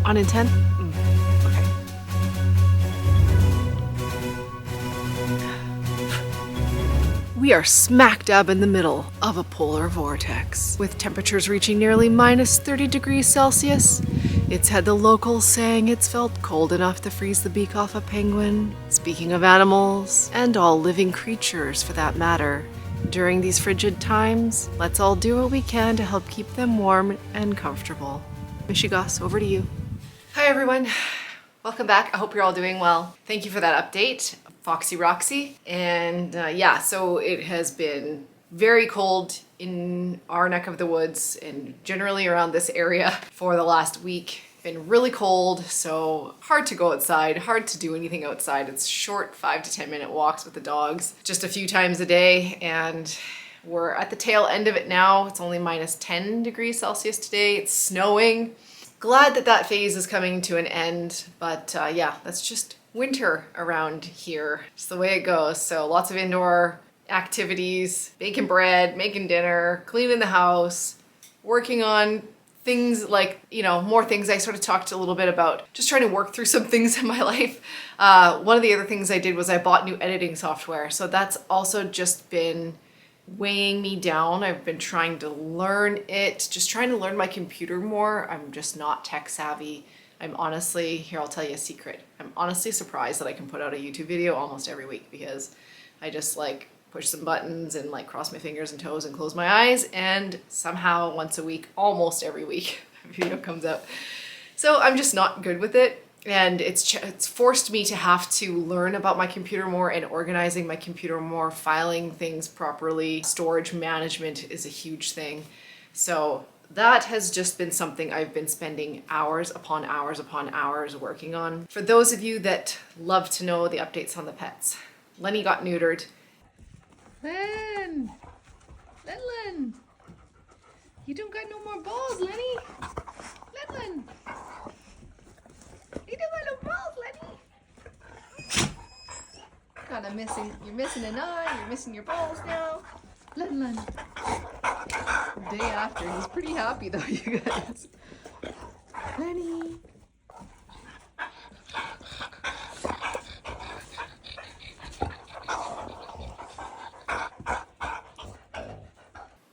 On intent? Okay. We are smack dab in the middle of a polar vortex, with temperatures reaching nearly minus 30 degrees Celsius. It's had the locals saying it's felt cold enough to freeze the beak off a penguin. Speaking of animals, and all living creatures for that matter, during these frigid times, let's all do what we can to help keep them warm and comfortable. Michigas, over to you. Hi everyone, welcome back. I hope you're all doing well. Thank you for that update, Foxy Roxy. And yeah, so it has been very cold in our neck of the woods and generally around this area for the last week. Been really cold, so hard to go outside, hard to do anything outside. It's short 5 to 10 minute walks with the dogs, just a few times a day, and we're at the tail end of it now. It's only minus 10 degrees Celsius today. It's snowing. Glad that that phase is coming to an end, but yeah, that's just winter around here. It's the way it goes. So lots of indoor activities, baking bread, making dinner, cleaning the house, working on things like, you know, more things. I sort of talked a little bit about just trying to work through some things in my life. One of the other things I did was I bought new editing software. So that's also just been weighing me down. I've been trying to learn it, just trying to learn my computer more. I'm just not tech savvy. I'm honestly, here I'll tell you a secret. I'm honestly surprised that I can put out a YouTube video almost every week because I just like push some buttons and like cross my fingers and toes and close my eyes, and somehow once a week, almost every week, a video comes out. So I'm just not good with it. And it's forced me to have to learn about my computer more and organizing my computer more, filing things properly. Storage management is a huge thing. So that has just been something I've been spending hours upon hours upon hours working on. For those of you that love to know the updates on the pets, Lenny got neutered. Len! You don't got no more balls, Lenny! Len! You don't got no balls, Lenny! Kinda missing, you're missing an eye, you're missing your balls now. Len. The day after, he's pretty happy though, you guys. Lenny.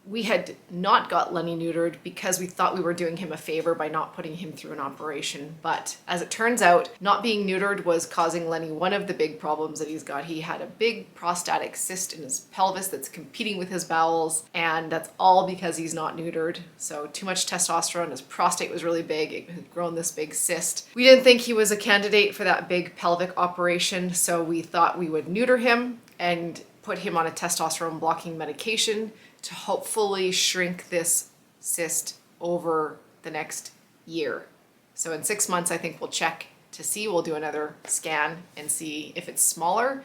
We had not got Lenny neutered because we thought we were doing him a favor by not putting him through an operation. But as it turns out, not being neutered was causing Lenny one of the big problems that he's got. He had a big prostatic cyst in his pelvis that's competing with his bowels, and that's all because he's not neutered. So too much testosterone, his prostate was really big, it had grown this big cyst. We didn't think he was a candidate for that big pelvic operation, so we thought we would neuter him and put him on a testosterone blocking medication to hopefully shrink this cyst over the next year. So in 6 months, I think we'll check to see, we'll do another scan and see if it's smaller,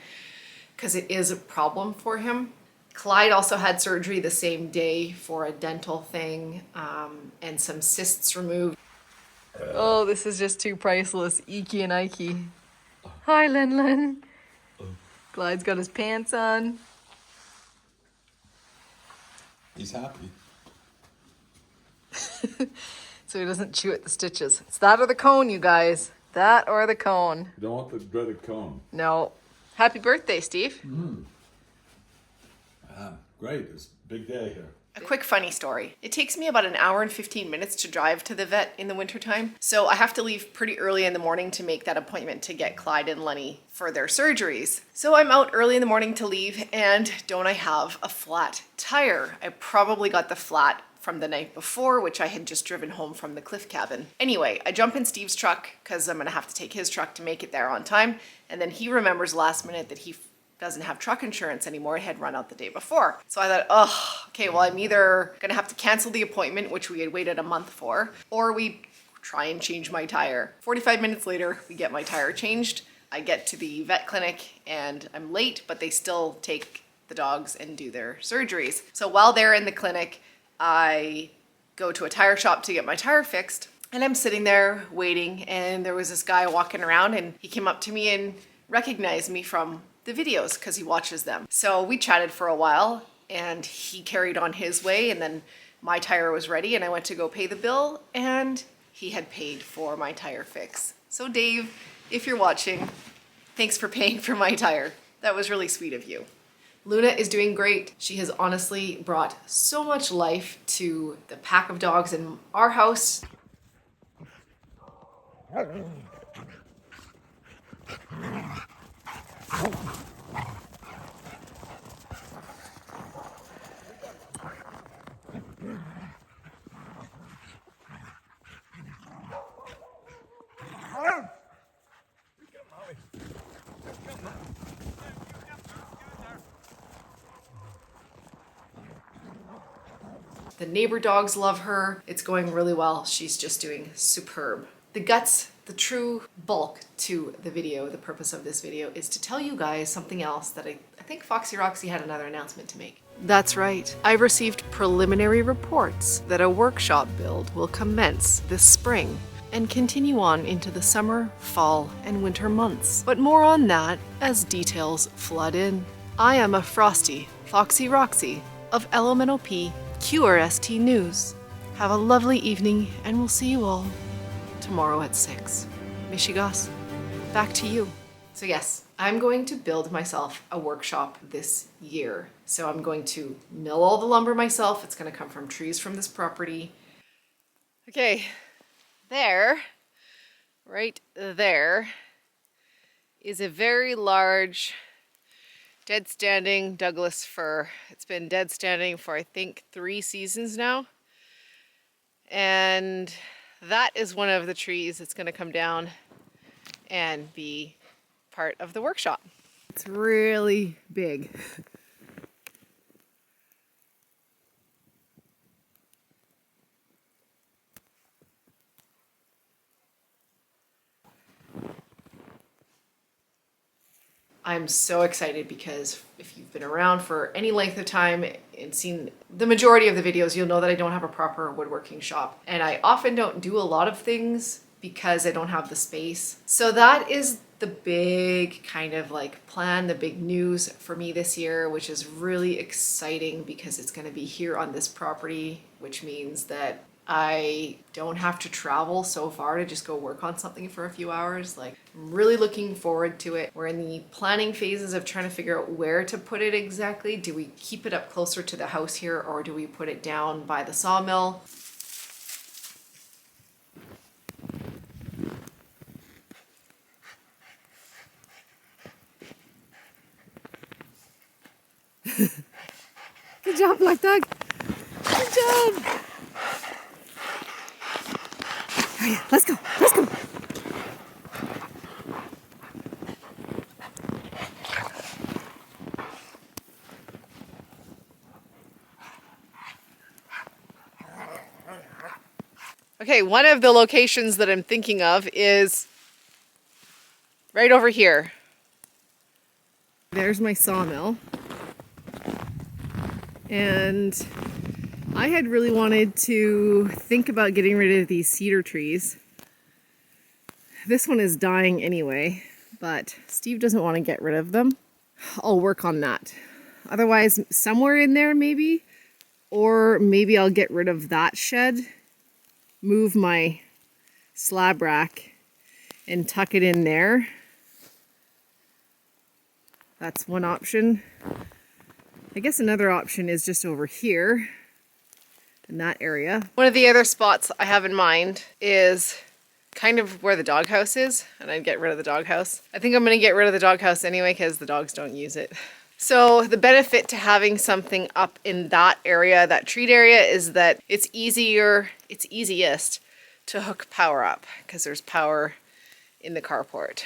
because it is a problem for him. Clyde also had surgery the same day for a dental thing and some cysts removed. Oh, this is just too priceless. Iki and Ike. Hi, Len. Clyde's got his pants on. He's happy. So he doesn't chew at the stitches. It's that or the cone, you guys. That or the cone. You don't want the dreaded cone. No. Happy birthday, Steve. Great. It's a big day here. A quick funny story. It takes me about an hour and 15 minutes to drive to the vet in the wintertime. So I have to leave pretty early in the morning to make that appointment to get Clyde and Lenny for their surgeries. So I'm out early in the morning to leave, and don't I have a flat tire? I probably got the flat from the night before, which I had just driven home from the cliff cabin. Anyway, I jump in Steve's truck because I'm gonna have to take his truck to make it there on time. And then he remembers last minute that he doesn't have truck insurance anymore. It had run out the day before. So I thought, oh, okay, well, I'm either gonna have to cancel the appointment, which we had waited a month for, or we try and change my tire. 45 minutes later, we get my tire changed. I get to the vet clinic and I'm late, but they still take the dogs and do their surgeries. So while they're in the clinic, I go to a tire shop to get my tire fixed, and I'm sitting there waiting, and there was this guy walking around, and he came up to me and recognized me from the videos because he watches them. So we chatted for a while, and he carried on his way, and then my tire was ready, and I went to go pay the bill, and he had paid for my tire fix. So Dave, if you're watching, thanks for paying for my tire. That was really sweet of you. Luna is doing great. She has honestly brought so much life to the pack of dogs in our house. The neighbor dogs love her. It's going really well. She's just doing superb. The guts, the true bulk to the video, the purpose of this video is to tell you guys something else that I think Foxy Roxy had another announcement to make. That's right. I've received preliminary reports that a workshop build will commence this spring and continue on into the summer, fall, and winter months. But more on that as details flood in. I am a frosty Foxy Roxy of LMNOP QRST News. Have a lovely evening, and we'll see you all tomorrow at 6. Michigas, back to you. So yes, I'm going to build myself a workshop this year. So I'm going to mill all the lumber myself. It's going to come from trees from this property. Okay, right there, is a very large dead standing Douglas fir. It's been dead standing for I think 3 seasons now. And that is one of the trees that's going to come down and be part of the workshop. It's really big. I'm so excited because if you've been around for any length of time and seen the majority of the videos, you'll know that I don't have a proper woodworking shop. And I often don't do a lot of things because I don't have the space. So that is the big kind of like plan, the big news for me this year, which is really exciting because it's going to be here on this property, which means that I don't have to travel so far to just go work on something for a few hours. Like, I'm really looking forward to it. We're in the planning phases of trying to figure out where to put it exactly. Do we keep it up closer to the house here, or do we put it down by the sawmill? Good job, Black Dog. Good job. Oh yeah, let's go, let's go. Okay, one of the locations that I'm thinking of is right over here. There's my sawmill. And I had really wanted to think about getting rid of these cedar trees. This one is dying anyway, but Steve doesn't want to get rid of them. I'll work on that. Otherwise, somewhere in there maybe, or maybe I'll get rid of that shed, move my slab rack and tuck it in there. That's one option. I guess another option is just over here in that area. One of the other spots I have in mind is kind of where the doghouse is, and I'd get rid of the doghouse. I think I'm going to get rid of the doghouse anyway because the dogs don't use it. So the benefit to having something up in that area, that treat area, is that it's easiest to hook power up because there's power in the carport.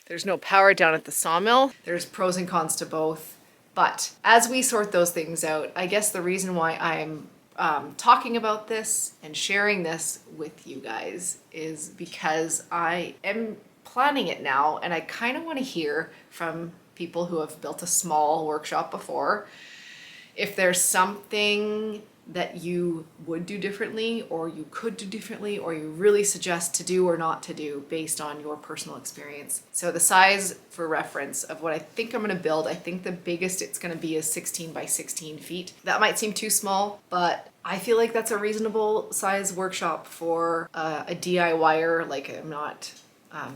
There's no power down at the sawmill. There's pros and cons to both. But as we sort those things out, I guess the reason why I'm talking about this and sharing this with you guys is because I am planning it now, and I kind of want to hear from people who have built a small workshop before if there's something that you would do differently, or you could do differently, or you really suggest to do or not to do based on your personal experience. So the size, for reference, of what I think I'm gonna build, I think the biggest it's gonna be is 16 by 16 feet. That might seem too small, but I feel like that's a reasonable size workshop for a DIYer. Like, I'm not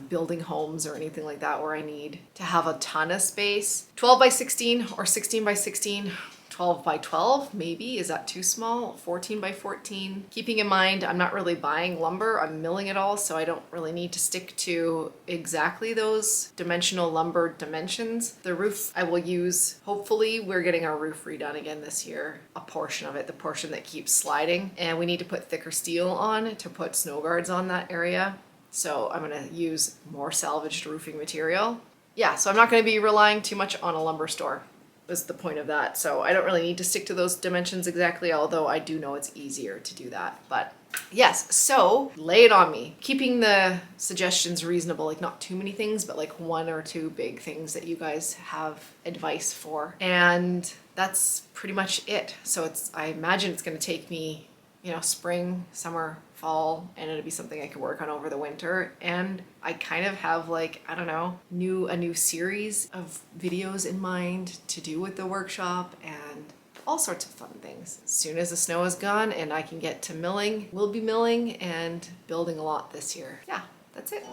building homes or anything like that where I need to have a ton of space. 12 by 16 or 16 by 16. 12 by 12, maybe. Is that too small? 14 by 14. Keeping in mind, I'm not really buying lumber, I'm milling it all, so I don't really need to stick to exactly those dimensional lumber dimensions. The roof I will use, hopefully we're getting our roof redone again this year. A portion of it, the portion that keeps sliding. And we need to put thicker steel on to put snow guards on that area. So I'm gonna use more salvaged roofing material. Yeah, so I'm not gonna be relying too much on a lumber store. Was the point of that. So I don't really need to stick to those dimensions exactly, although I do know it's easier to do that. But yes, so lay it on me. Keeping the suggestions reasonable, like not too many things, but like 1 or 2 big things that you guys have advice for. And that's pretty much it. So I imagine it's gonna take me, you know, spring, summer, fall, and it'll be something I can work on over the winter. And I kind of have, like, I don't know, a new series of videos in mind to do with the workshop and all sorts of fun things. As soon as the snow is gone and I can get to milling, we'll be milling and building a lot this year. Yeah, that's it.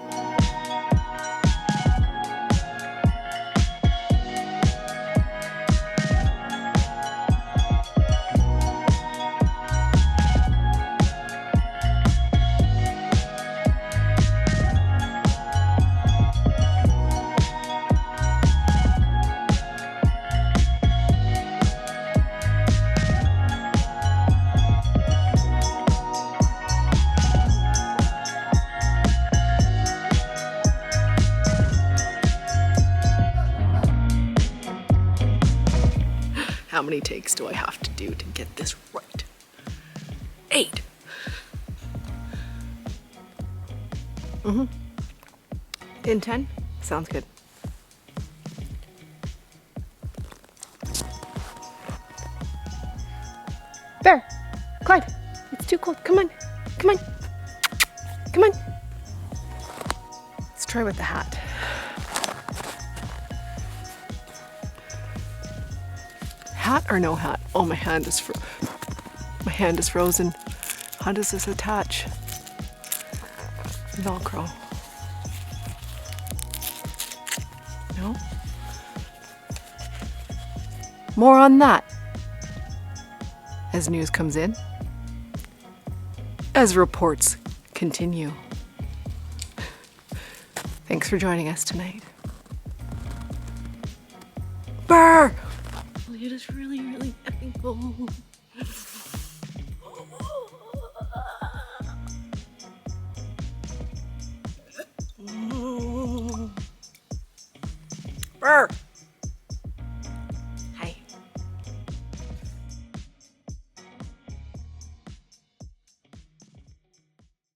How many takes do I have to do to get this right? 8. In 10? Sounds good. Bear, Clyde, it's too cold. Come on, come on, come on. Let's try with the hat. Hat or no hat? Oh, my hand is frozen. How does this attach? Velcro. No? More on that as news comes in, as reports continue. Thanks for joining us tonight. Brr! It is really, really effing cold. Brr!